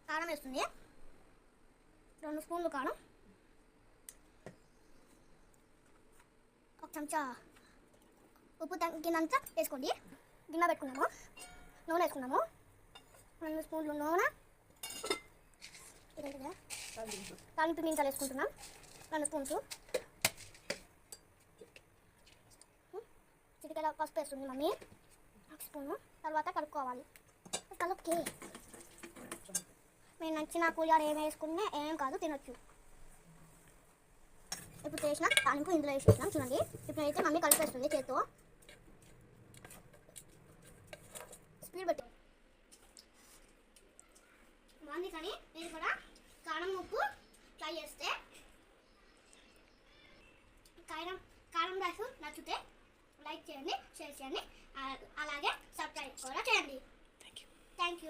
కారం వేస్తుంది, 2 స్పూన్లు కారం, 1 చెంచా ఉప్పు తగ్గినంత వేసుకోండి. గిన్నె పెట్టుకున్నాము, నూనె వేసుకున్నాము, 2 స్పూన్లు నూనె, తాలింపు గింజలు వేసుకుంటున్నాం 2 స్పూన్స్, చిటికెల పసుపు వేస్తుంది మమ్మీ 1 స్పూను. తర్వాత కలుపుకోవాలి. కలుపుకి మీరు నచ్చిన పులిహోర ఏమి వేసుకున్నా ఏం కాదు, తినొచ్చు. ఇప్పుడు చేసిన తాలింపు ఇందులో వేసేసినాం చూడండి. ఇప్పుడు అయితే మమ్మీ కలిపేస్తుంది చేత్తో, స్పీడ్ పెట్టి బాగుంది. కానీ నేను కూడా కారం ఉప్పు ట్రై చేస్తే కారం రైస్ నచ్చితే లైక్ చేయండి, షేర్ చేయండి, అలాగే సబ్స్క్రైబ్ కూడా చేయండి. Thank you.